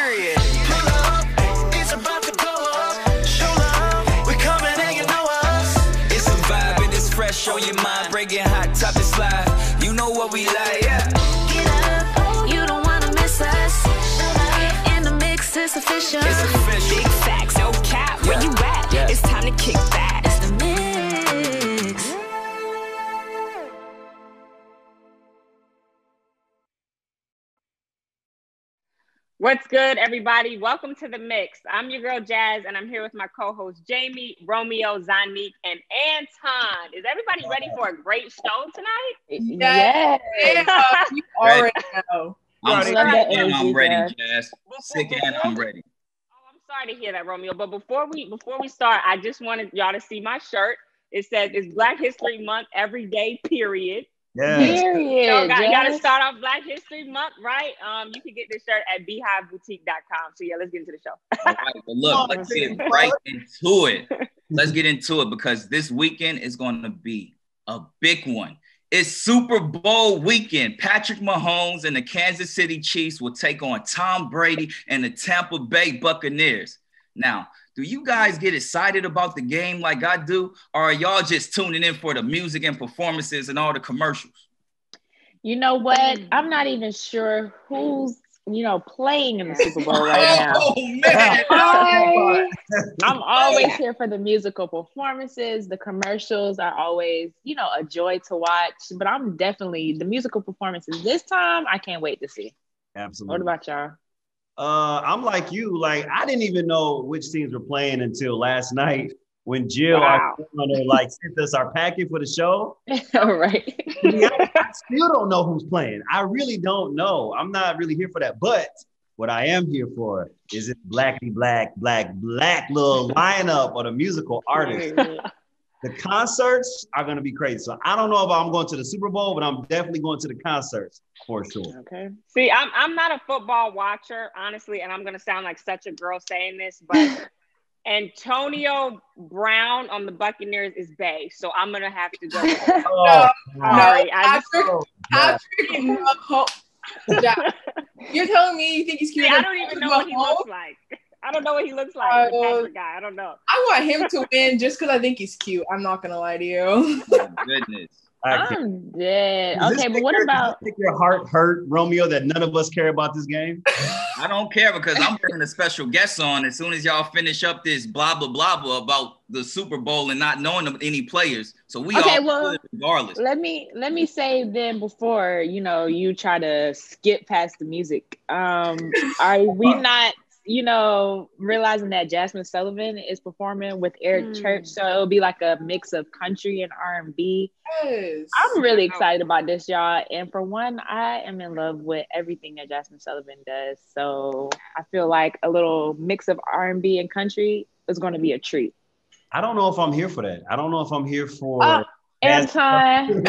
period. Pull up, it's about to go up. Show love, we coming and you know us. It's a vibe and it's fresh on your mind. Breaking hot, top and slide. You know what we like, yeah. Get up, you don't wanna miss us. In the mix, it's official. It's official. Big facts, no cap. Where you at? Yeah. It's time to kick back. It's the mix. What's good, everybody? Welcome to The Mix. I'm your girl, Jazz, and I'm here with my co-hosts, Jamie, Romeo, Zanique, and Anton. Is everybody ready for a great show tonight? Yes. You already know. I'm sick and I'm ready, Jazz. Jazz. Sick and I'm ready. Oh, I'm sorry to hear that, Romeo. But before we start, I just wanted y'all to see my shirt. It says it's Black History Month every day, period. Yes. So gotta start off Black History Month, right? You can get this shirt at beehiveboutique.com. So yeah, let's get into the show. All right, well, look, let's get right into it. Let's get into it because this weekend is going to be a big one. It's Super Bowl weekend. Patrick Mahomes and the Kansas City Chiefs will take on Tom Brady and the Tampa Bay Buccaneers. Now, do you guys get excited about the game like I do, or are y'all just tuning in for the music and performances and all the commercials? You know what? I'm not even sure who's, playing in the Super Bowl right now. Oh, man. I'm always here for the musical performances. The commercials are always, a joy to watch. But I'm definitely, the musical performances this time, I can't wait to see. Absolutely. What about y'all? I'm like you. Like, I didn't even know which teams were playing until last night when Jill, Wow. our runner, sent us our packet for the show. All right. I still don't know who's playing. I really don't know. I'm not really here for that. But what I am here for is this black little lineup of the musical artists. The concerts are going to be crazy. So I don't know if I'm going to the Super Bowl, but I'm definitely going to the concerts for sure. Okay. See, I'm not a football watcher, honestly, and I'm gonna sound like such a girl saying this, but Antonio Brown on the Buccaneers is bae, so I'm gonna have to go. Sorry, You're telling me you think he's cute? I don't even know what he looks like. I don't know what he looks like. The Panther guy. I don't know. I want him to win just because I think he's cute. I'm not gonna lie to you. Oh, goodness. I'm dead. Okay, but what about? Does your heart hurt, Romeo, that none of us care about this game? I don't care because I'm bringing a special guest on as soon as y'all finish up this blah, blah, blah, blah about the Super Bowl and not knowing any players. So we all good regardless. Let me say then before, you try to skip past the music. Are we not, realizing that Jasmine Sullivan is performing with Eric Church, so it'll be like a mix of country and R&B. Yes. I'm really excited about this, y'all. And for one, I am in love with everything that Jasmine Sullivan does. So I feel like a little mix of R&B and country is going to be a treat. I don't know if I'm here for that. I don't know if I'm here for Anton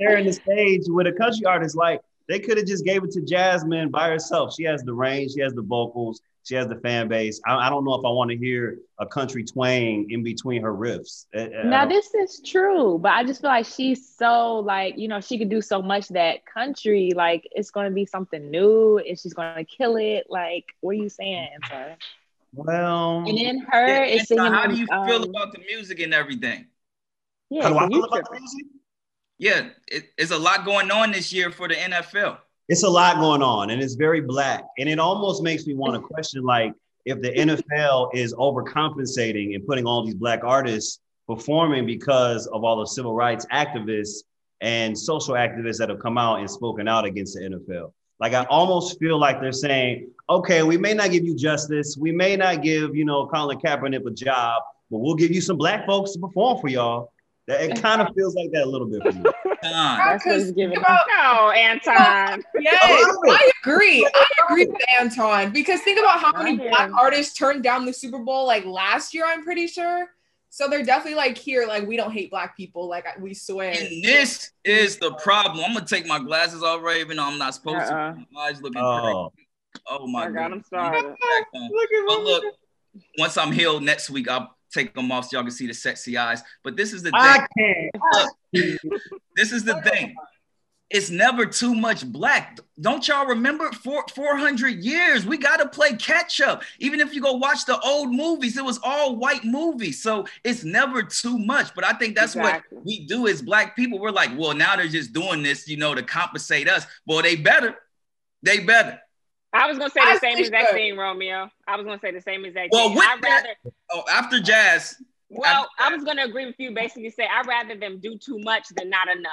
sharing the stage with a country artist. Like, they could have just gave it to Jasmine by herself. She has the range, she has the vocals, she has the fan base. I don't know if I want to hear a country twang in between her riffs. Now, this is true, but I just feel like she's so, she could do so much that country, it's going to be something new and she's going to kill it. Like, what are you saying, Anton? Well, and then her is singing. How do you feel about the music and everything? Yeah, how do I feel about the music? Yeah, it's a lot going on this year for the NFL. It's a lot going on, and it's very black. And it almost makes me want to question, if the NFL is overcompensating and putting all these black artists performing because of all the civil rights activists and social activists that have come out and spoken out against the NFL. I almost feel like they're saying, okay, we may not give you justice. We may not give, Colin Kaepernick a job, but we'll give you some black folks to perform for y'all. It kind of feels like that a little bit for me. That's what he's giving. No, Anton. Yes, I agree. I agree with Anton because think about how many black artists turned down the Super Bowl last year, I'm pretty sure. So they're definitely here, we don't hate black people, we swear. And this is the problem. I'm gonna take my glasses off right even though I'm not supposed to. My eyes looking great. Oh my God. I'm sorry. But look, once I'm healed next week, I'll take them off so y'all can see the sexy eyes. But this is the thing. I can't. Look, this is the thing. It's never too much black. Don't y'all remember 400 years? We got to play catch up. Even if you go watch the old movies, it was all white movies. So it's never too much. But I think that's what we do as black people. We're like, well, now they're just doing this, you know, to compensate us. Boy, they better. They better. I was going to say the same exact thing, Romeo. I was going to say the same exact thing. After Jazz. Well, I was going to agree with you. Basically say, I'd rather them do too much than not enough.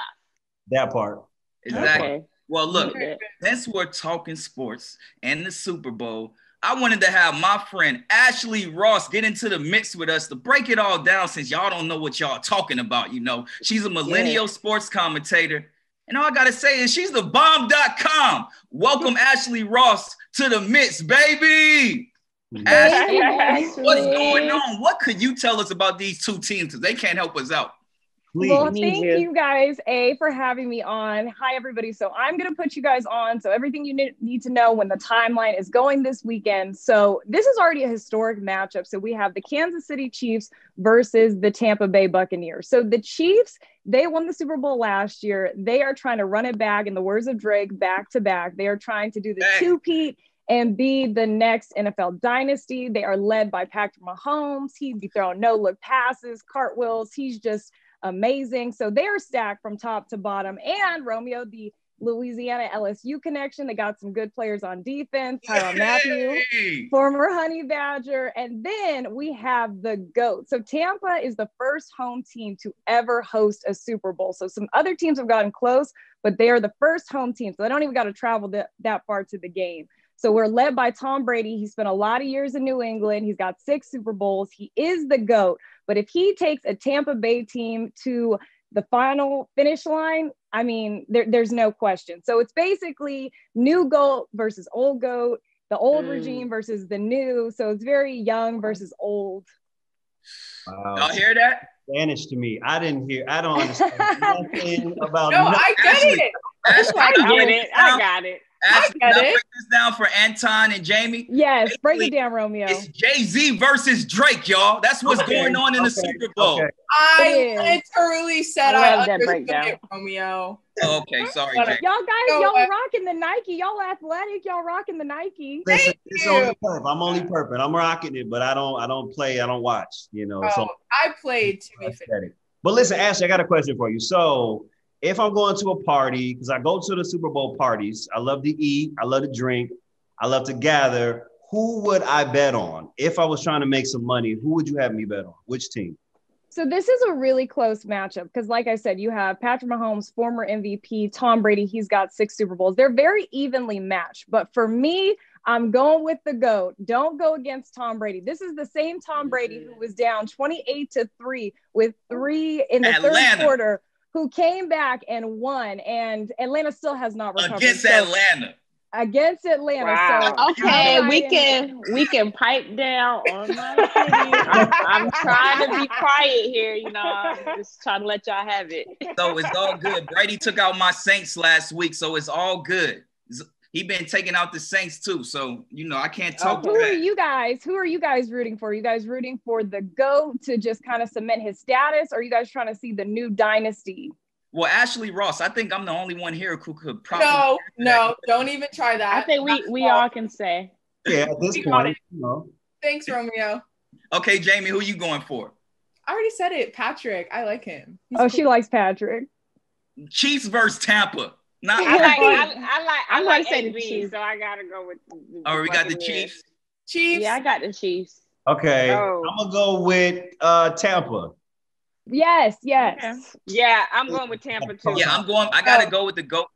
That part. Exactly. Okay. Well, look, since we're talking sports and the Super Bowl, I wanted to have my friend Ashley Ross get into the mix with us to break it all down since y'all don't know what y'all talking about, you know. She's a millennial sports commentator. And all I got to say is she's the bomb.com. Welcome Ashley Ross to the mix, baby. Ashley, what's going on? What could you tell us about these two teams? Because they can't help us out. Please. Well, thank you guys, for having me on. Hi, everybody. So I'm going to put you guys on. So everything you need to know when the timeline is going this weekend. So this is already a historic matchup. So we have the Kansas City Chiefs versus the Tampa Bay Buccaneers. So the Chiefs, they won the Super Bowl last year. They are trying to run it back, in the words of Drake, back to back. They are trying to do the two-peat and be the next NFL dynasty. They are led by Patrick Mahomes. He'd be throwing no-look passes, cartwheels. He's just amazing. So they are stacked from top to bottom. And Romeo, the Louisiana LSU connection, they got some good players on defense. Tyrann Mathieu, former Honey Badger. And then we have the GOAT. So Tampa is the first home team to ever host a Super Bowl. So some other teams have gotten close, but they are the first home team. So they don't even got to travel that far to the game. So we're led by Tom Brady. He spent a lot of years in New England. He's got 6 Super Bowls. He is the GOAT. But if he takes a Tampa Bay team to the final finish line, I mean, there's no question. So it's basically new GOAT versus old GOAT, the old regime versus the new. So it's very young versus old. Wow. Y'all hear that? Spanish to me. I don't understand nothing about No, I get it. I got it. Ashley, can I break this down for Anton and Jamie? Yes, break it down, Romeo. It's Jay-Z versus Drake, y'all. That's what's going on in the Super Bowl. I literally said I understood it, Romeo. Okay, sorry, Jay. Y'all guys, y'all rocking the Nike. Y'all athletic. Y'all rocking the Nike. Listen, it's only perp. I'm only perping. I'm rocking it, but I don't play. I don't watch. You know. So I played to be fair. But listen, Ashley, I got a question for you. So if I'm going to a party, because I go to the Super Bowl parties, I love to eat, I love to drink, I love to gather. Who would I bet on? If I was trying to make some money, who would you have me bet on? Which team? So this is a really close matchup because, like I said, you have Patrick Mahomes, former MVP, Tom Brady. He's got 6 Super Bowls. They're very evenly matched. But for me, I'm going with the GOAT. Don't go against Tom Brady. This is the same Tom Brady who was down 28-3 with 3 in the third quarter, who came back and won, and Atlanta still has not recovered. Against Atlanta. Wow. So okay, we can pipe down on my city. I'm trying to be quiet here, you know. I'm just trying to let y'all have it. So it's all good. Brady took out my Saints last week, so it's all good. He been taking out the Saints too, so you know I can't talk. Who are you guys rooting for? Are you guys rooting for the GOAT to just kind of cement his status, or are you guys trying to see the new dynasty? Well, Ashley Ross, I think I'm the only one here who could probably. No, don't even try that. I think we all can say. Yeah, at this point, you know. Thanks, Romeo. Okay, Jamie, who you going for? I already said it. Patrick, I like him. He's cool. She likes Patrick. Chiefs versus Tampa. I like AB, so I gotta go with. We got the Chiefs. Yeah, I got the Chiefs. Okay, I'm gonna go with Tampa. Yes. Okay. Yeah, I'm going with Tampa too. Yeah, I gotta go with the GOAT.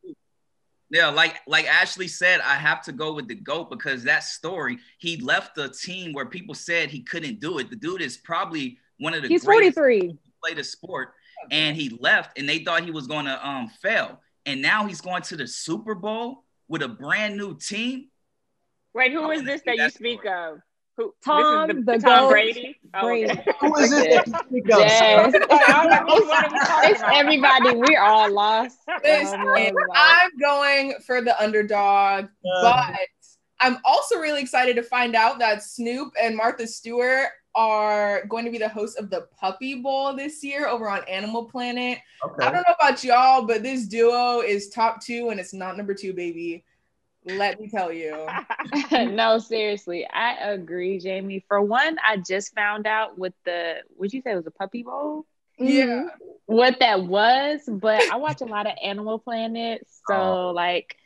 Yeah, like Ashley said, I have to go with the GOAT because that story, he left a team where people said he couldn't do it. The dude is probably one of the He's greatest 43. to play the sport, and he left, and they thought he was going to fail. And now he's going to the Super Bowl with a brand new team. Wait, who is this that you speak of? Who? Tom, this is the Tom GOAT. Brady. Brady. Okay. Who is it? Yes. It's everybody. We're all lost. I'm going for the underdog, but I'm also really excited to find out that Snoop and Martha Stewart are going to be the host of the Puppy Bowl this year over on Animal Planet. Okay. I don't know about y'all, but this duo is top 2 and it's not number 2, baby. Let me tell you. No, seriously, I agree, Jamie. For one, I just found out what you say was a Puppy Bowl? Yeah. What that was, but I watch a lot of Animal Planet, so like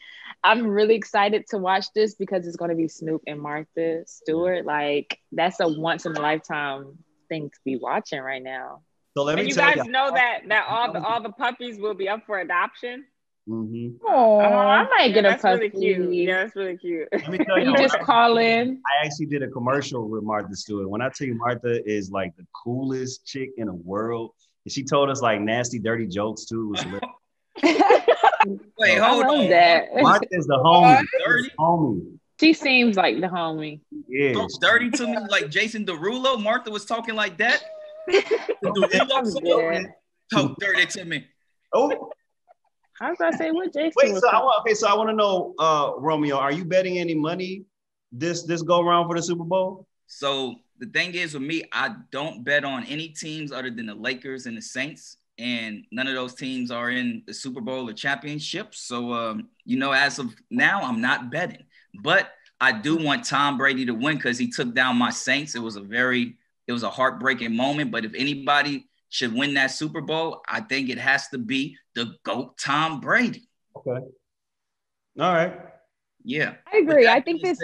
I'm really excited to watch this because it's going to be Snoop and Martha Stewart. Like that's a once in a lifetime thing to be watching right now. So let me And you tell guys know that all the puppies will be up for adoption. Mm-hmm. Oh, I might get a that's puppy. really cute. Yeah, that's really cute. Let me tell You just call in. I actually did a commercial with Martha Stewart. When I tell you Martha is like the coolest chick in the world, and she told us like nasty, dirty jokes too. It was Wait, hold on. That. Martha's the homie. Dirty homie. She seems like the homie. Yeah. Talk dirty to me like Jason Derulo. Martha was talking like that. Talk dirty to me. Oh. I was gonna say what Jason. Wait, was so I want to know, Romeo, are you betting any money this go around for the Super Bowl? So the thing is with me, I don't bet on any teams other than the Lakers and the Saints, and none of those teams are in the Super Bowl or championship. So as of now, I'm not betting, but I do want Tom Brady to win because he took down my Saints. It was a heartbreaking moment. But if anybody should win that Super Bowl, I think it has to be the GOAT Tom Brady. Okay. All right. Yeah. I agree. I think it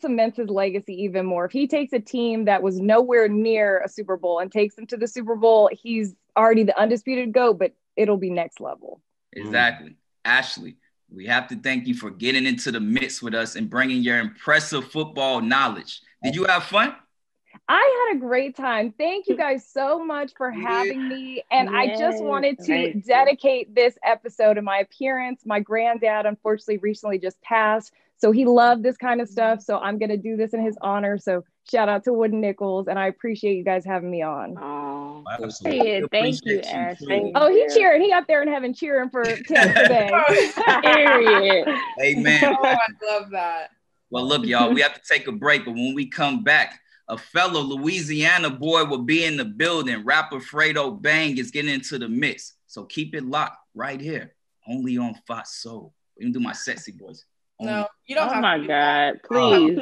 cements his legacy even more. If he takes a team that was nowhere near a Super Bowl and takes them to the Super Bowl, he's already the undisputed GOAT, but it'll be next level. Exactly. Ashley, we have to thank you for getting into the mix with us and bringing your impressive football knowledge. Did you have fun? I had a great time. Thank you guys so much for having me. And I just wanted to dedicate this episode to my appearance. My granddad, unfortunately, recently just passed. So he loved this kind of stuff. So I'm going to do this in his honor. So shout out to Wooden Nickels. And I appreciate you guys having me on. Oh, absolutely. Thank you, Ashley. Oh, he cheering. He up there in heaven cheering for Tampa Bay. Period. Amen. Oh, I love that. Well, look, y'all, we have to take a break. But when we come back, a fellow Louisiana boy will be in the building. Rapper Fredo Bang is getting into the mix. So keep it locked right here, only on Fox Soul. You can do my sexy voice. No, you don't have to. Oh my God, please.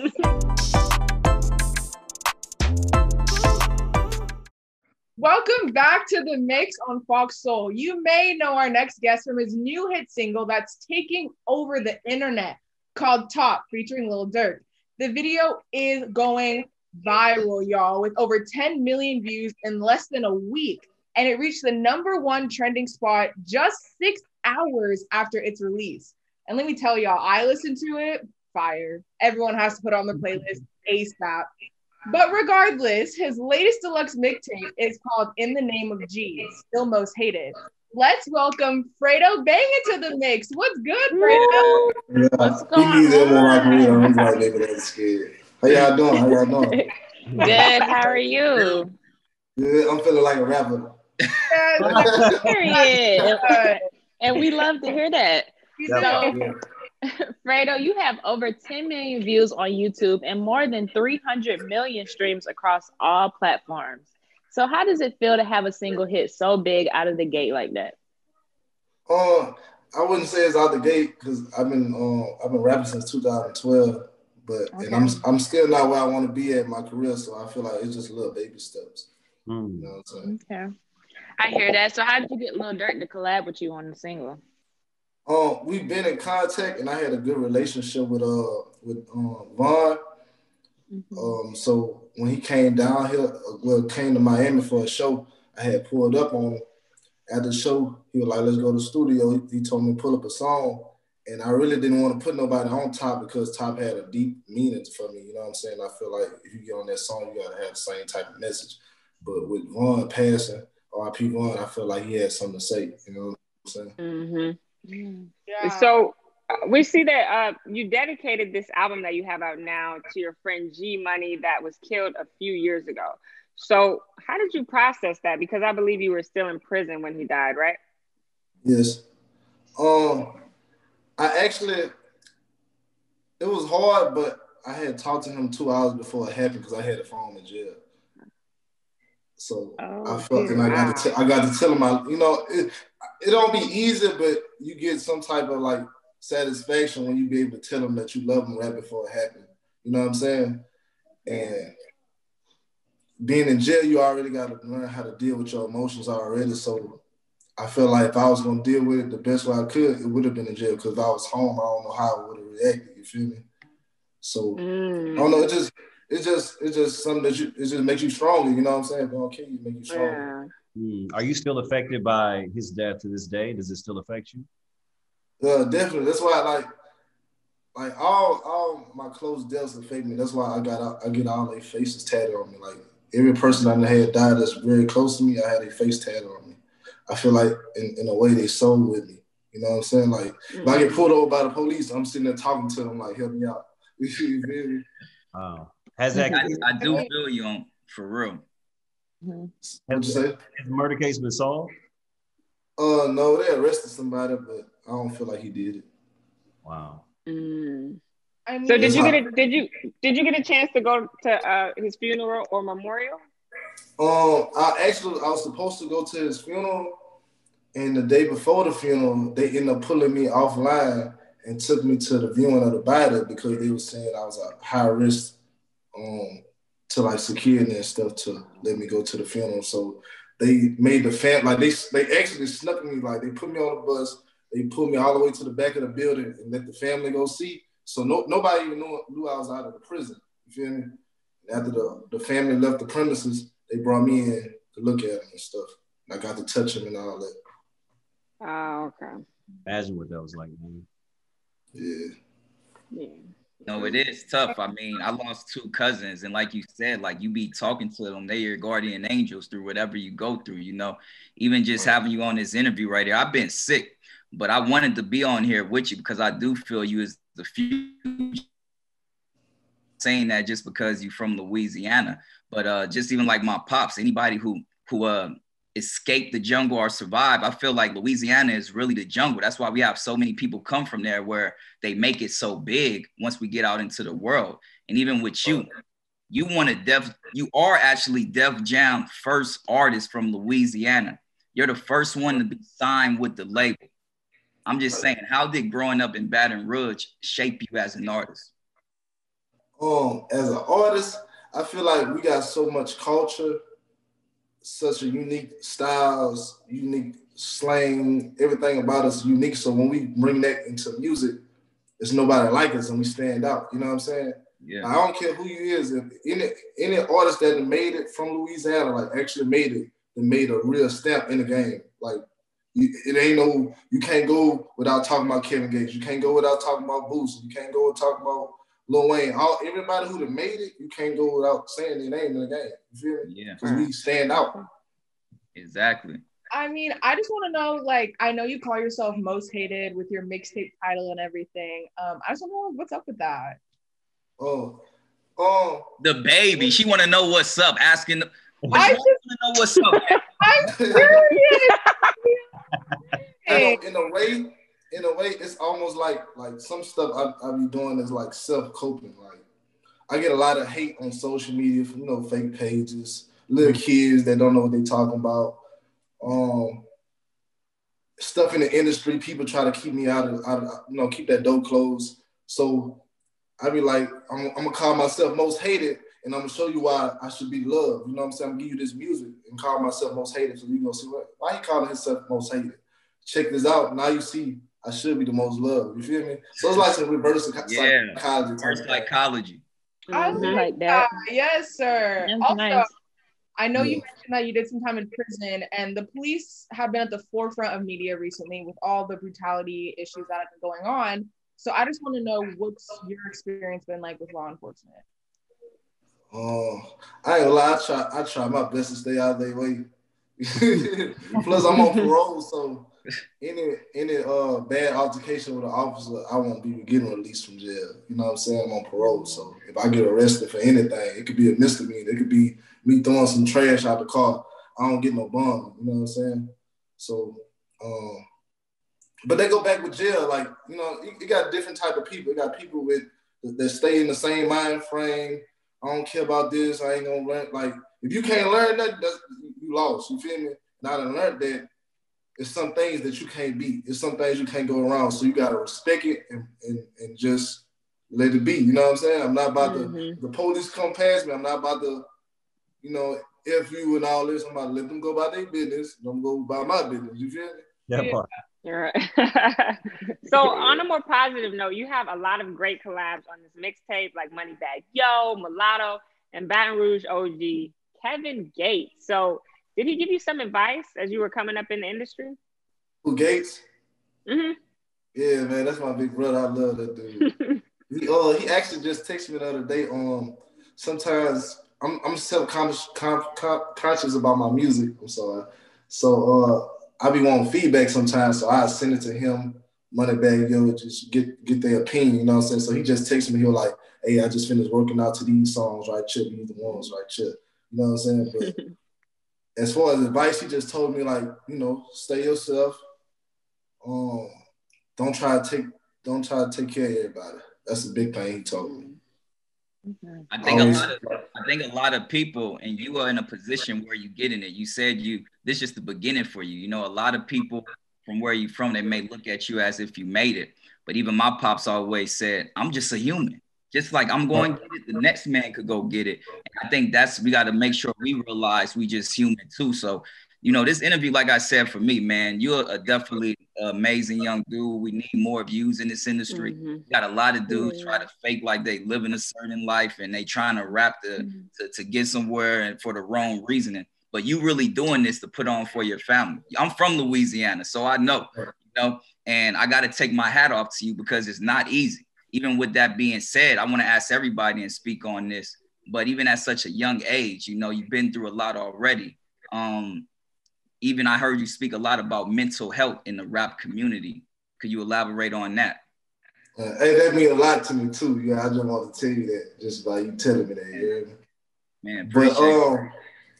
Welcome back to the mix on Fox Soul. You may know our next guest from his new hit single that's taking over the internet called Top, featuring Lil Durk. The video is going viral, y'all, with over 10 million views in less than a week. And it reached the #1 trending spot just 6 hours after its release. And let me tell y'all, I listened to it, fire. Everyone has to put on the playlist ASAP. But regardless, his latest deluxe mixtape is called In the Name of G, Still Most Hated. Let's welcome Fredo Bang into the mix. What's good, Fredo? Yeah, What's going on? I'm like, maybe that's scared. How y'all doing? Good. How are you? Good. I'm feeling like a rapper. Period. And we love to hear that. Yeah. Fredo, you have over 10 million views on YouTube and more than 300 million streams across all platforms. So how does it feel to have a single hit so big out of the gate like that? I wouldn't say it's out the gate because I've been rapping since 2012, but Okay. and I'm still not where I want to be at in my career, so I feel like it's just little baby steps. You know what I'm saying? Okay, I hear that. So how did you get Lil Durk to collab with you on the single? We've been in contact, and I had a good relationship with Vaughn. So when he came down here, came to Miami for a show, I had pulled up on him. At the show, he was like, "Let's go to the studio." He told me to pull up a song, and I really didn't want to put nobody on Top because Top had a deep meaning for me. You know what I'm saying? I feel like if you get on that song, you gotta have the same type of message. But with Vaughn passing, R.I.P. Vaughn, I feel like he had something to say. You know what I'm saying? Mm-hmm. Yeah. So we see that you dedicated this album that you have out now to your friend G Money that was killed a few years ago. So how did you process that? Because I believe you were still in prison when he died, right? Yes. I actually, it was hard, but I had talked to him 2 hours before it happened because I had a phone in jail. So I felt, and I got to tell him, it don't be easy, but you get some type of like satisfaction when you be able to tell them that you love them right before it happened. You know what I'm saying? And being in jail, you already got to learn how to deal with your emotions already. So I feel like if I was going to deal with it the best way I could, it would have been in jail, because if I was home, I don't know how I would have reacted. You feel me? So I don't know. It's just something that it just makes you stronger. You know what I'm saying? If it don't kill you, make you stronger. Are you still affected by his death to this day? Does it still affect you? Definitely. That's why like all my close deaths affect me. That's why I get all their faces tatted on me. Like every person I had died that's very close to me, I had a face tatted on me. I feel like in a way they soul with me. You know what I'm saying? Like if I get pulled over by the police, I'm sitting there talking to them like, help me out. You feel me? Wow. Has that I do feel you on for real. What'd you say? Has the murder case been solved? No, they arrested somebody, but I don't feel like he did it. Wow. I mean, So did you get a chance to go to his funeral or memorial? I was supposed to go to his funeral, and the day before the funeral, they ended up pulling me offline and took me to the viewing of the body because they were saying I was a high risk to like security and stuff to let me go to the funeral. So they made the they actually snuck me, like they put me on the bus, they pulled me all the way to the back of the building and let the family go see. So nobody even knew I was out of the prison. You feel me? And after the family left the premises, they brought me in to look at him and stuff. And I got to touch him and all that. Oh, okay. Imagine what that was like, man. Yeah. No, it is tough. I mean, I lost 2 cousins, and like you said, like you be talking to them, they're your guardian angels through whatever you go through, you know. Even just having you on this interview right here, I've been sick, but I wanted to be on here with you because I do feel you as the future. Saying that just because you're from Louisiana, but just even like my pops, anybody who escape the jungle or survive, I feel like Louisiana is really the jungle. That's why we have so many people come from there, where they make it so big once we get out into the world. And even with you, you are actually Def Jam first artist from Louisiana. You're the first one to be signed with the label. I'm just saying, how did growing up in Baton Rouge shape you as an artist? As an artist, I feel like we got so much culture, such a unique styles, unique slang, everything about us is unique. So when we bring that into music, there's nobody like us and we stand out. You know what I'm saying? Yeah. I don't care who you is. If any artist that made it from Louisiana, like actually made it, and made a real stamp in the game. Like you can't go without talking about Kevin Gates. You can't go without talking about Boosie. You can't go without talking about Lil Wayne. Everybody who done made it, you can't go without saying their name in the game. You feel me? Yeah. Because we stand out. Exactly. I mean, I just want to know, like, I know you call yourself Most Hated with your mixtape title and everything. I just want to know what's up with that. The baby, she want to know what's up. Asking, I just want to know what's up. I'm curious. In a way, it's almost like some stuff I be doing is like self-coping. Like I get a lot of hate on social media from fake pages, little kids that don't know what they talking about. Stuff in the industry, people try to keep me out of keep that door closed. So I be like, I'm gonna call myself Most Hated, and I'm gonna show you why I should be loved. You know what I'm saying? I'm gonna give you this music and call myself Most Hated, so you gonna see why he calling himself Most Hated. Check this out. Now you see I should be the most loved. You feel me? So it's like some reverse psychology. Reverse psychology. I like that. Yes, sir. That's also, nice. I know you mentioned that you did some time in prison, and the police have been at the forefront of media recently with all the brutality issues that have been going on. So I just want to know, what's your experience been like with law enforcement? I ain't gonna lie, I try my best to stay out of their way. Plus, I'm on parole, so any bad altercation with an officer, I won't be getting released from jail. You know what I'm saying? I'm on parole, so if I get arrested for anything, it could be a misdemeanor. It could be me throwing some trash out the car. I don't get no bond. You know what I'm saying? So, but they go back with jail. Like, you got different type of people. You got people with that stay in the same mind frame. I don't care about this. I ain't gonna learn. Like, if you can't learn that, you lost. You feel me? And I done learned that it's some things that you can't beat. It's some things you can't go around. So you gotta respect it and just let it be. You know what I'm saying? I'm not about the police come past me. I'm not about to, F you and all this. I'm about to let them go about their business. I'm gonna go about my business. You feel me? That part. You're right. So on a more positive note, you have a lot of great collabs on this mixtape, like Moneybag Yo, Mulatto, and Baton Rouge OG Kevin Gates. So did he give you some advice as you were coming up in the industry? Who, Gates? Mm-hmm. Yeah, man, that's my big brother. I love that dude. He actually just texted me the other day. Sometimes I'm self-conscious about my music. I'm sorry. So I be wanting feedback sometimes, so I send it to him, Moneybag Yo, just get their opinion, you know what I'm saying? So he just texted me, he was like, hey, I just finished working out to these songs, right, Chip, these the ones, right, Chip. You know what I'm saying? But as far as advice, he just told me, like, stay yourself. Don't try to take care of everybody. That's a big thing he told me. I think a lot of people, and you are in a position where you get in it. You said this is just the beginning for you. A lot of people from where you're from, they may look at you as if you made it. But even my pops always said, I'm just a human. Just like I'm going to get it, the next man could go get it. And I think we got to make sure we realize we just human too. So, this interview, like I said, for me, man, you're a definitely amazing young dude. We need more views in this industry. Got a lot of dudes try to fake like they live in a certain life and they trying to rap to get somewhere and for the wrong reasoning. But you really doing this to put on for your family. I'm from Louisiana, so I know, and I got to take my hat off to you because it's not easy. Even with that being said, I want to ask everybody and speak on this. But even at such a young age, you've been through a lot already. Even I heard you speak a lot about mental health in the rap community. Could you elaborate on that? Hey, that means a lot to me too. Yeah, I just want to tell you that just by you telling me that. You hear me? Man, appreciate it.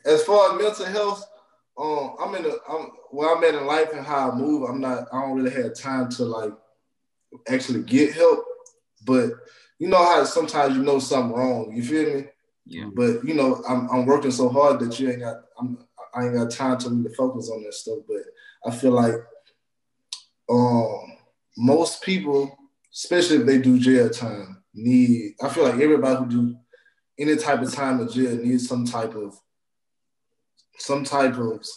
As far as mental health, where I'm at in life and how I move, I don't really have time to like actually get help. But you know how sometimes something wrong. You feel me? Yeah. But I'm working so hard that I ain't got time to really focus on that stuff. But I feel like most people, especially if they do jail time, I feel like everybody who do any type of time in jail needs some type of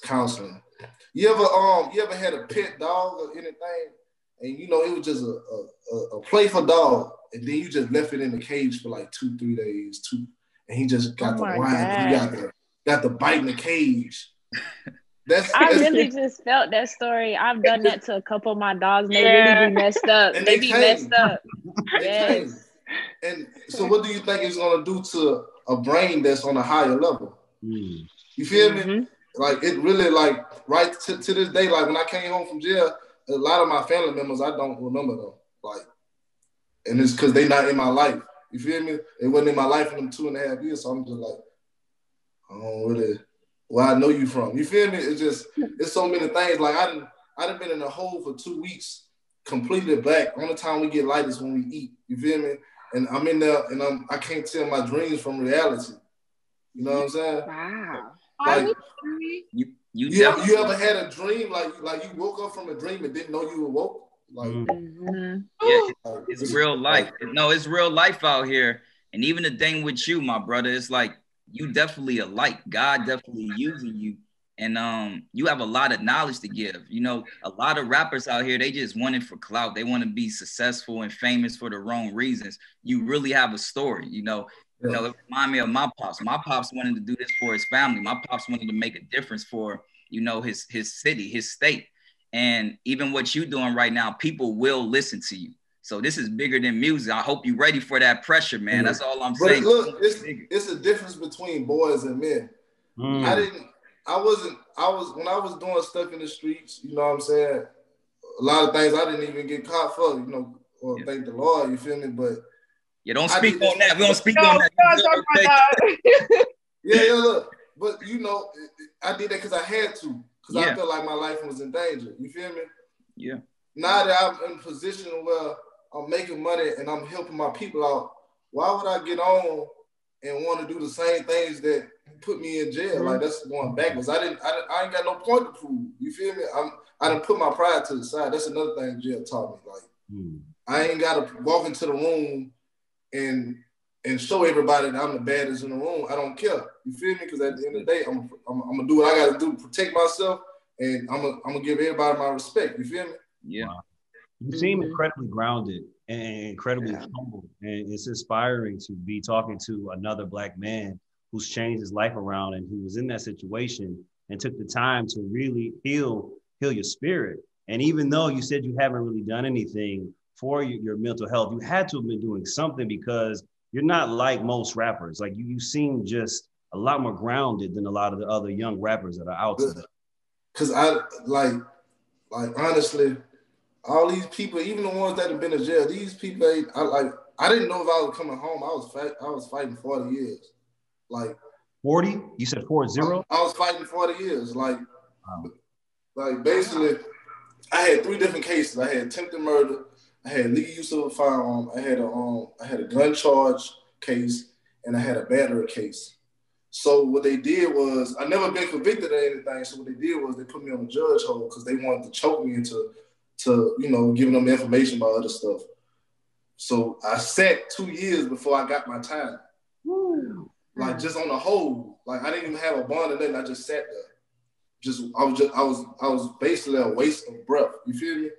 counseling. You ever had a pet dog or anything, and it was just a playful dog, and then you just left it in the cage for like 2-3 days, and he just got the whine, he got the bite in the cage. I really just felt that story. I've done that to a couple of my dogs, and they really be messed up. And they be messed up. Yes. And so what do you think it's going to do to a brain that's on a higher level? You feel me? Like, it really, like, right to this day, like, when I came home from jail, a lot of my family members, I don't remember them. Like, and it's because they not in my life. You feel me? They wasn't in my life in them 2.5 years, so I'm just like, I don't really, where I know you from. You feel me? It's so many things. Like, I done been in a hole for 2 weeks, completely black. Only time we get light is when we eat. You feel me? And I'm in there, and I can't tell my dreams from reality. You know what I'm saying? Wow. Like, you ever had a dream like you woke up from a dream and didn't know you were woke? Like, yeah, it's real life. No, it's real life out here. And even the thing with you, my brother, it's like you definitely a light. God definitely using you. And you have a lot of knowledge to give. A lot of rappers out here, they just want it for clout. They want to be successful and famous for the wrong reasons. You really have a story, it reminds me of my pops. My pops wanted to do this for his family. My pops wanted to make a difference for, his city, his state. And even what you're doing right now, people will listen to you. So this is bigger than music. I hope you're ready for that pressure, man. That's all I'm saying. Look, it's a difference between boys and men. When I was doing stuff in the streets, you know what I'm saying? A lot of things I didn't even get caught for, thank the Lord, you feel me? But yeah, don't speak on that. We don't speak on that. Yeah, look. But I did that because I had to. Because I felt like my life was in danger. You feel me? Yeah. Now that I'm in a position where I'm making money and I'm helping my people out, why would I get on and want to do the same things that put me in jail? Like, that's going backwards. I ain't got no point to prove. You feel me? I done put my pride to the side. That's another thing jail taught me. Like, I ain't got to walk into the room and show everybody that I'm the baddest in the room. I don't care. You feel me? Because at the end of the day, I'm gonna do what I got to do to protect myself, and I'm gonna give everybody my respect. You feel me? Yeah. Wow. You seem incredibly grounded and incredibly humble, and it's inspiring to be talking to another Black man who's changed his life around and who was in that situation and took the time to really heal your spirit. And even though you said you haven't really done anything for your mental health, you had to have been doing something, because you're not like most rappers. Like you seem just a lot more grounded than a lot of the other young rappers that are out there. Because I like honestly, all these people, even the ones that have been in jail, these people, I didn't know if I was coming home. I was fighting 40 years. Like 40? You said 40? I was fighting 40 years. Like basically, I had 3 different cases. I had attempted murder, I had legal use of a firearm, I had a gun charge case, and I had a battery case. So what they did was, I never been convicted of anything. So what they did was they put me on a judge hold because they wanted to choke me into giving them information about other stuff. So I sat 2 years before I got my time. Woo. Like just on the hold. Like I didn't even have a bond or nothing. I just sat there. I was basically a waste of breath. You feel me?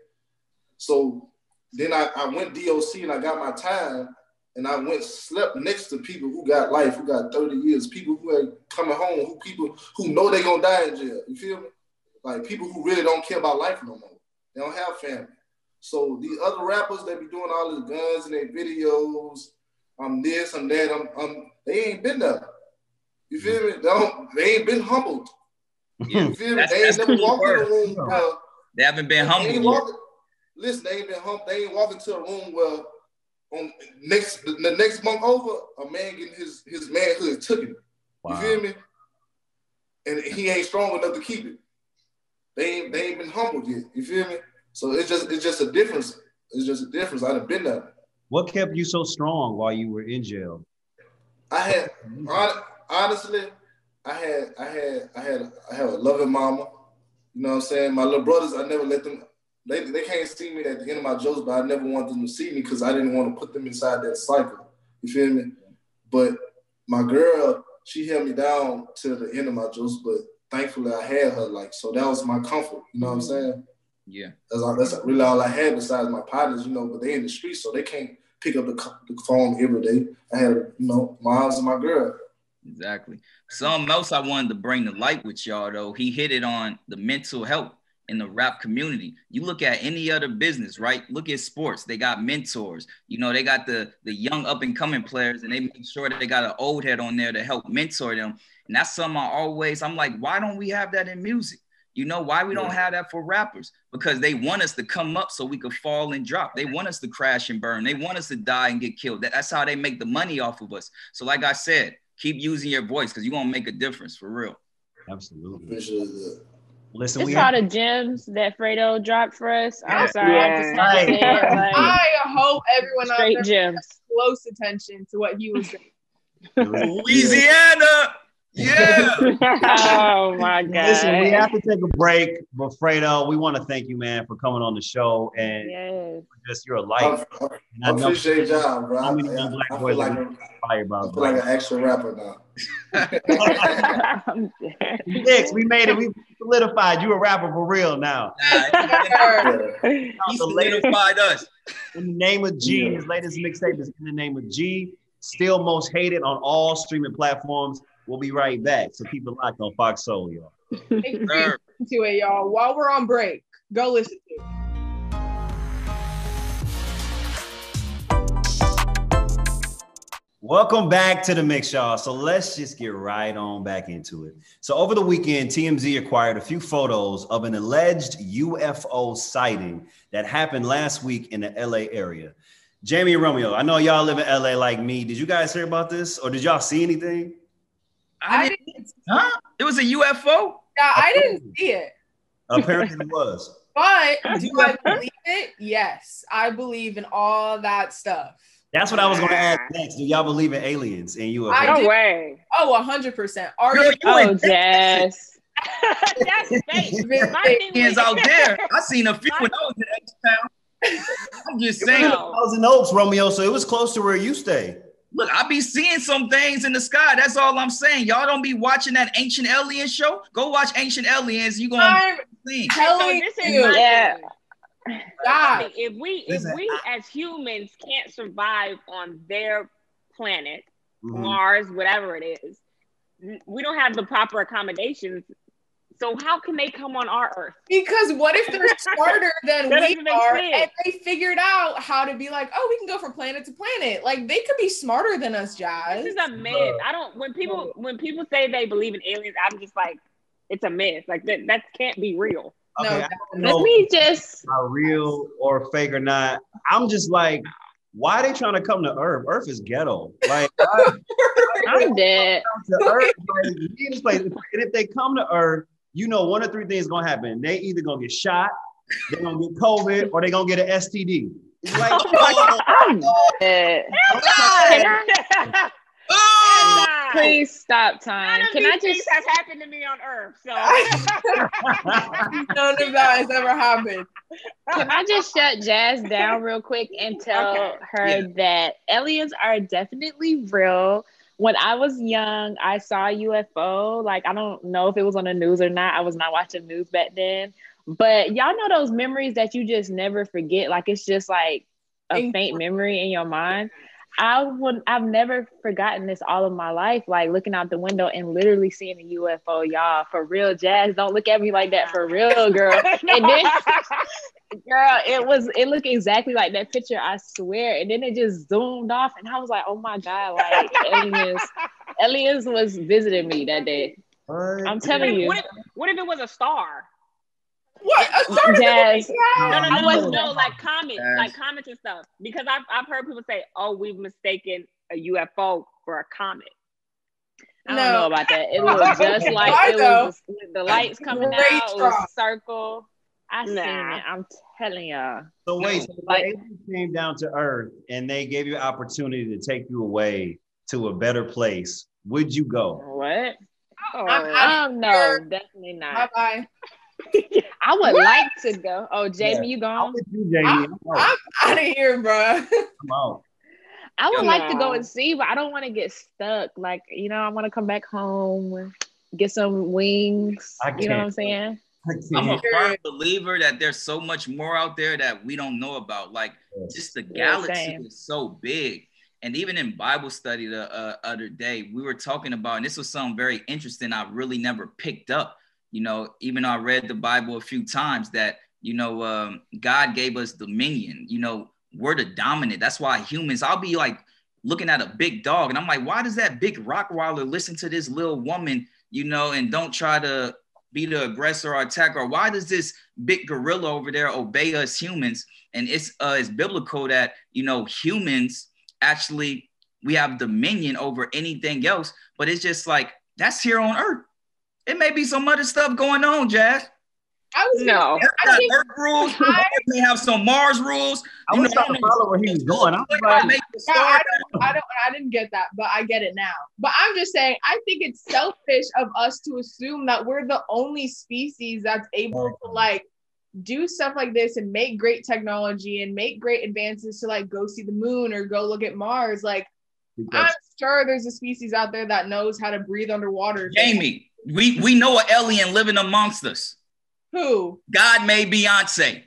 So then I went DOC and I got my time, and I slept next to people who got life, who got 30 years, people who are coming home, people who know they're gonna die in jail. You feel me? Like people who really don't care about life no more. They don't have family. So these other rappers that be doing all these guns in their videos, I'm this, I'm that, they ain't been there. You feel me? They ain't been humbled. Yeah. You feel me? They ain't never walked in a room where they haven't been humbled. Listen, they ain't been humbled. They ain't walked into a room where the next month over, a man getting his manhood took him. Wow. You feel me? And he ain't strong enough to keep it. They ain't been humbled yet. You feel me? So it's just a difference. It's just a difference. I done been there. What kept you so strong while you were in jail? Honestly, I had a loving mama. You know what I'm saying? My little brothers, I never let them. They can't see me at the end of my jokes, but I never want them to see me because I didn't want to put them inside that cycle. You feel me? But my girl, she held me down till the end of my jokes, but thankfully I had her. Like, so that was my comfort. You know what I'm saying? Yeah. That's really all I had besides my partners, but they in the streets, so they can't pick up the phone every day. I had, moms and my girl. Exactly. Something else I wanted to bring to light with y'all, though, he hit it on the mental health in the rap community. You look at any other business, right? Look at sports. They got mentors. They got the young up and coming players, and they make sure that they got an old head on there to help mentor them. And that's something I'm like, why don't we have that in music? Why we don't have that for rappers? Because they want us to come up so we could fall and drop. They want us to crash and burn. They want us to die and get killed. That's how they make the money off of us. So like I said, keep using your voice because you're going to make a difference for real. Absolutely. Listen, we saw the gems that Fredo dropped for us. I'm sorry, I just have to say it. I hope everyone straight out there gems. pays close attention to what he was saying. Louisiana. Yeah. Oh my God. Listen, we have to take a break, but Fredo, we want to thank you, man, for coming on the show, and just you're a light. I appreciate y'all, bro. I feel like an actual rapper now. Next, we made it. We solidified. You a rapper for real now. He solidified us. In the Name of G, his latest mixtape is In the Name of G. Still most hated on all streaming platforms. We'll be right back. So keep it locked on Fox Soul, y'all. Make sure you listen to it, y'all. While we're on break, go listen to it. Welcome back to the mix, y'all. So let's just get right on back into it. So over the weekend, TMZ acquired a few photos of an alleged UFO sighting that happened last week in the LA area. Jamie and Romeo, I know y'all live in LA like me. Did you guys hear about this, or did y'all see anything? I didn't. Huh? It was a UFO? Yeah, I didn't see it. Apparently it was. But do I believe it? Yes. I believe in all that stuff. That's what I was going to ask next. Do y'all believe in aliens and UFOs? I No way. Oh, 100%. Are Girl, you? you Oh, ain't Jazz. That's fake. My thing aliens was- out there. I seen a few when I was in H-Town. I'm just saying. I was in Oaks, Romeo, so it was close to where you stay. Look, I be seeing some things in the sky. That's all I'm saying. Y'all don't be watching that Ancient Aliens show. Go watch Ancient Aliens. You gonna I'm see. telling this is you. my Yeah. thing. God. If we as humans can't survive on their planet, Mars, whatever it is, we don't have the proper accommodations. So how can they come on our Earth? Because what if they're smarter than That we doesn't make are, sense. and they figured out how to be like, oh, we can go from planet to planet. Like they could be smarter than us, Jazz. This is a myth. I don't. When people say they believe in aliens, I'm just like, it's a myth. Like that can't be real. Okay, No, I don't know Let me just. are real or fake or not. I'm just like, why are they trying to come to Earth? Earth is ghetto. Like, I'm dead. to Earth, like, be in this place. And if they come to Earth, you know, one of three things gonna happen. They either gonna get shot, they're gonna get COVID, or they're gonna get an STD. It's like, I'm dead. Please stop time. None of Can these I things just? has happened to me on Earth. So none of that has ever happened. Can I just shut Jazz down real quick and tell her that aliens are definitely real? When I was young, I saw a UFO. Like, I don't know if it was on the news or not. I was not watching news back then. But y'all know those memories that you just never forget? Like, it's just like a faint memory in your mind. I've never forgotten this all of my life, like looking out the window and literally seeing a UFO, y'all. For real, Jazz, don't look at me like that, for real, girl. And then, girl, it looked exactly like that picture, I swear. And then it just zoomed off, and I was like, oh my God, like aliens was visiting me that day. I'm telling you. What if it was a star? What? A star? Jazz. No, like comets and stuff. Because I've heard people say, "Oh, we've mistaken a UFO for a comet." I don't know about that. It was just like it was the lights coming out. It was a circle. I seen it. I'm telling y'all. So wait, so like aliens came down to Earth and they gave you an opportunity to take you away to a better place. Would you go? What? No, definitely not. Bye-bye. I would like to go. Oh, Jamie, you gone? I'm out of here, bro. I'm out. I would like to go and see, but I don't want to get stuck. Like, you know, I want to come back home, get some wings. You know what I'm saying? I'm a firm believer that there's so much more out there that we don't know about. Like, just the galaxy is so big. And even in Bible study the other day, we were talking about, and this was something very interesting I really never picked up. You know, even though I read the Bible a few times, that, you know, God gave us dominion. You know, we're the dominant. That's why humans, I'll be like looking at a big dog and I'm like, why does that big Rottweiler listen to this little woman, you know, and don't try to be the aggressor or attacker? Why does this big gorilla over there obey us humans? And it's biblical that, you know, humans actually, we have dominion over anything else, but it's just like, that's here on Earth. It may be some other stuff going on, Jazz. I think Earth rules. May have some Mars rules. I was trying to follow where he was going. I didn't get that, but I get it now. But I'm just saying, I think it's selfish of us to assume that we're the only species that's able to like do stuff like this and make great technology and make great advances to like go see the moon or go look at Mars. Like, I'm sure there's a species out there that knows how to breathe underwater. Jamie, we know an alien living amongst us. Who? God made Beyonce.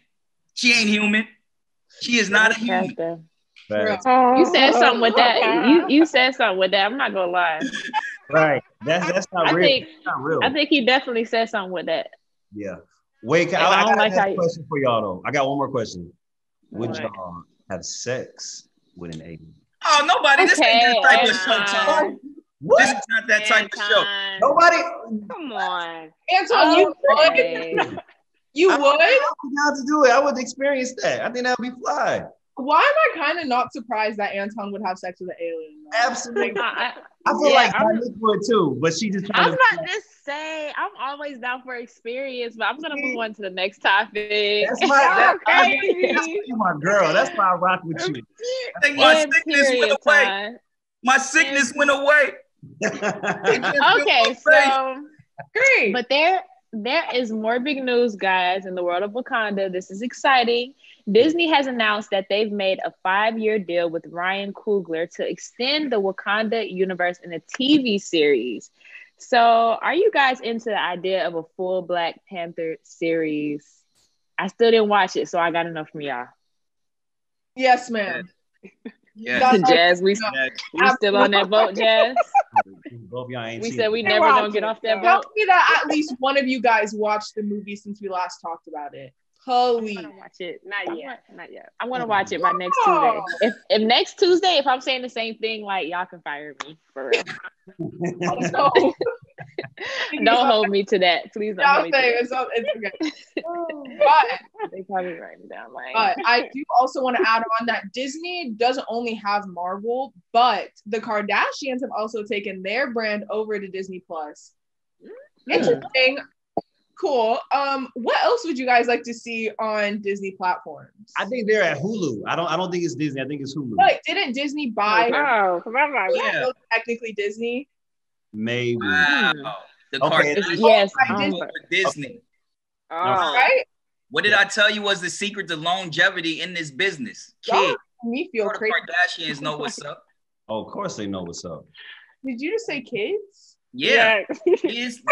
She ain't human. She is not a human. You said something with that. You said something with that. I'm not gonna lie. Right. That's not real. That's not real. I think he definitely said something with that. Yeah. Wait, I got a question for y'all though. I got one more question. Would y'all have sex with an alien? Oh, nobody. This ain't that type of show, Tom. This is not that type of show. Nobody. Come on. Antoine, you would? You would? I would be down to do it. I would experience that. I think that would be fly. Why am I kind of not surprised that Anton would have sex with an alien? Though? Absolutely. I feel like Dominique would too, but she just I trying was about to say I'm always down for experience, but I'm gonna move on to the next topic. That's my girl. That's why I rock with you. I think my sickness went away. Time. My sickness went away. Okay, so great. But there is more big news, guys, in the world of Wakanda. This is exciting. Disney has announced that they've made a 5-year deal with Ryan Coogler to extend the Wakanda universe in a TV series. So, are you guys into the idea of a full Black Panther series? I still didn't watch it, so I got enough from y'all. Yes, ma'am. Yeah, Jazz, we still on that boat, Jazz? Both y'all ain't we seen said it. we never gonna get off that Tell boat. me that at least one of you guys watched the movie since we last talked about it. Please. I'm gonna watch it. Not yet. I'm gonna watch it by next Tuesday. If next Tuesday, if I'm saying the same thing, like y'all can fire me for real. Don't hold me to that, please. Don't hold me to that. It's okay. But they probably write it down. Like, but I do also want to add on that Disney doesn't only have Marvel, but the Kardashians have also taken their brand over to Disney Plus. Interesting. Cool. What else would you guys like to see on Disney platforms? I think they're at Hulu. I don't think it's Disney. I think it's Hulu. But didn't Disney buy? Technically Disney. Maybe. Wow. The Kardashians yes, with Disney. Oh. Right? What did I tell you was the secret to longevity in this business? Kids. Me feel the crazy. Kardashians know what's up. Oh, of course they know what's up. Did you just say kids? Yeah. Kids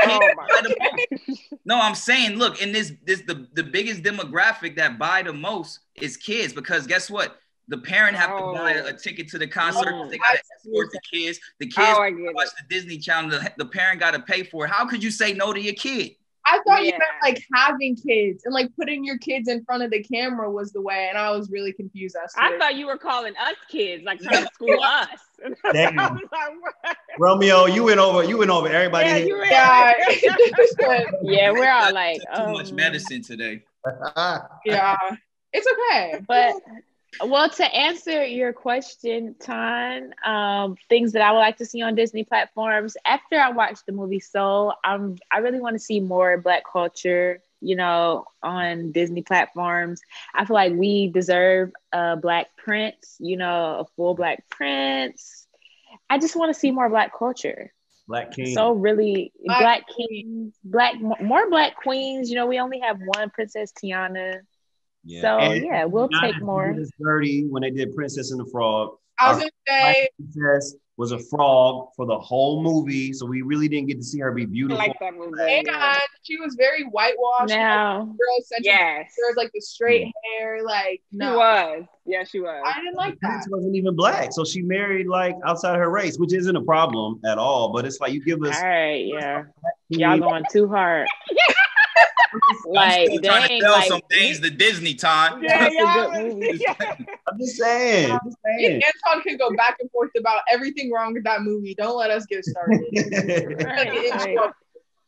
no, I'm saying, look, in this the biggest demographic that buy the most is kids, because guess what? The parent have to buy a ticket to the concert. They got to escort the kids. The kids watch the Disney Channel. The parent got to pay for it. How could you say no to your kid? I thought you meant like having kids and like putting your kids in front of the camera was the way, and I was really confused. I thought you were calling us kids, like trying to school us. Damn. Romeo, you went over everybody. Yeah, we're all like too much medicine today. Yeah, it's okay. But well, to answer your question, Ton, things that I would like to see on Disney platforms. After I watched the movie Soul, I really want to see more Black culture, on Disney platforms. I feel like we deserve a Black Prince, a full Black Prince. I just want to see more Black culture. Black King. So really, Black Kings, more Black Queens. We only have one Princess Tiana. Yeah. So we'll take more. It's dirty when they did Princess and the Frog. I was gonna say Princess was a frog for the whole movie, so we really didn't get to see her be beautiful. I like that movie. And she was very whitewashed. Now, yes, there was like the straight hair. Like no, she was. Yeah, she was. I didn't like that. Prince wasn't even Black, so she married like outside her race, which isn't a problem at all. But it's like you give us. All right, yeah, y'all going too hard. I'm still trying to tell some things to Disney time. I'm just saying. Anton can go back and forth about everything wrong with that movie. Don't let us get started.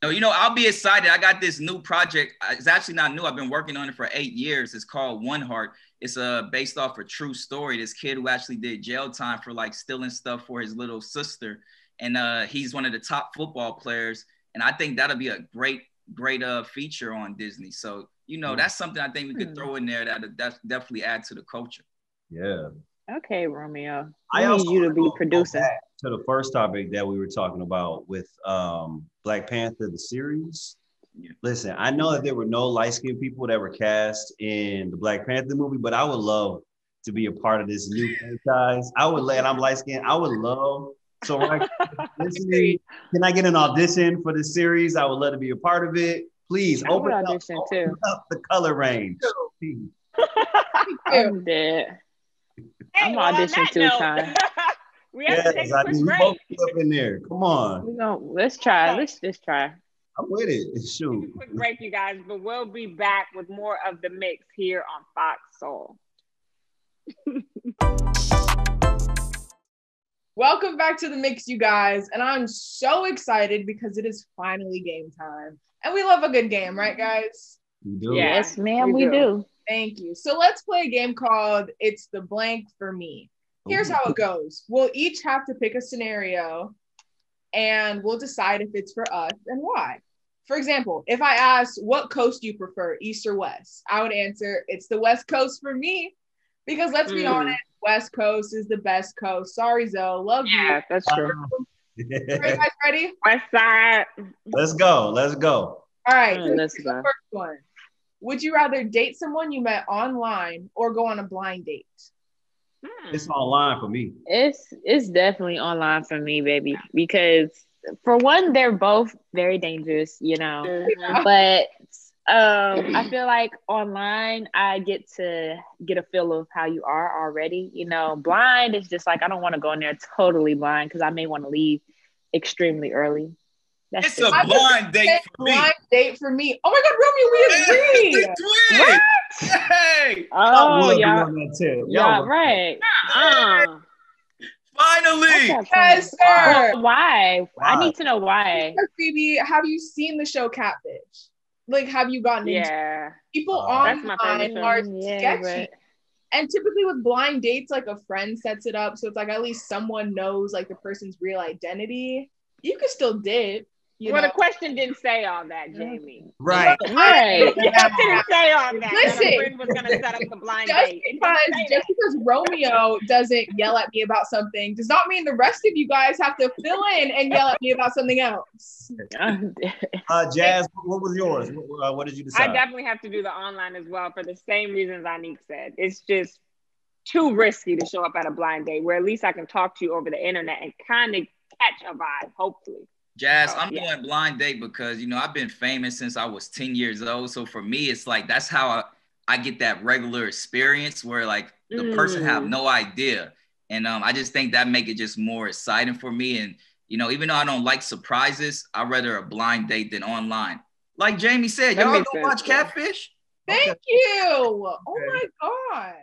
No, I'll be excited. I got this new project. It's actually not new. I've been working on it for 8 years. It's called One Heart. It's based off a true story. This kid who actually did jail time for like stealing stuff for his little sister. And he's one of the top football players. And I think that'll be a great feature on Disney. So, that's something I think we could throw in there that definitely add to the culture. Yeah. Okay, Romeo. I need you to be producing. To the first topic that we were talking about with Black Panther, the series. Yeah. Listen, I know that there were no light-skinned people that were cast in the Black Panther movie, but I would love to be a part of this new franchise. And I'm light-skinned. I would love. So right, can I get an audition for this series? I would love to be a part of it. Please open up the color range. I'm dead. I'm auditioning 2 times. We have to take a quick break. Both up in there. Come on. Let's try. Let's just try. I'm with it. Shoot. Quick break, you guys, but we'll be back with more of the mix here on Fox Soul. Welcome back to the mix, you guys. And I'm so excited because it is finally game time. And we love a good game, right, guys? We do. Yes, ma'am, we do. Thank you. So let's play a game called It's the Blank for Me. Here's how it goes. We'll each have to pick a scenario and we'll decide if it's for us and why. For example, if I asked, what coast do you prefer, East or West? I would answer, it's the West Coast for me. Because let's be honest, West Coast is the best coast. Sorry, Zoe. Love you. Yeah, that's true. Are you guys ready? West side. Let's go. Let's go. All right. Let's Here's go. the first one. Would you rather date someone you met online or go on a blind date? It's online for me. It's definitely online for me, baby. Because for one, they're both very dangerous, you know. But I feel like online I get to get a feel of how you are already. You know, blind is just like I don't want to go in there totally blind because I may want to leave extremely early. It's a blind date for me. Blind date for me. Oh my God, Romeo, we agree. Twins. Hey. Oh, yeah. Yeah, right. Finally. Yes, sir. Why? I need to know why. Phoebe, have you seen the show Catfish? Like, have you gotten into it? People online are sketchy. And typically with blind dates, like a friend sets it up. So it's like at least someone knows like the person's real identity. You can still date. The question didn't say all that, Jamie. Right. Right. It didn't say all that. Listen, that a friend was going to set up the blind date. Just because Romeo doesn't yell at me about something does not mean the rest of you guys have to fill in and yell at me about something else. Jazz, what was yours? What did you decide? I definitely have to do the online as well for the same reasons Anique said. It's just too risky to show up at a blind date where at least I can talk to you over the internet and kind of catch a vibe, hopefully. Jazz, I'm doing blind date because, you know, I've been famous since I was 10 years old. So for me, it's like, that's how I get that regular experience where like the person have no idea. And I just think that make it just more exciting for me. And, you know, even though I don't like surprises, I'd rather a blind date than online. Like Jamie said, y'all don't watch Catfish? Thank you. Oh my God.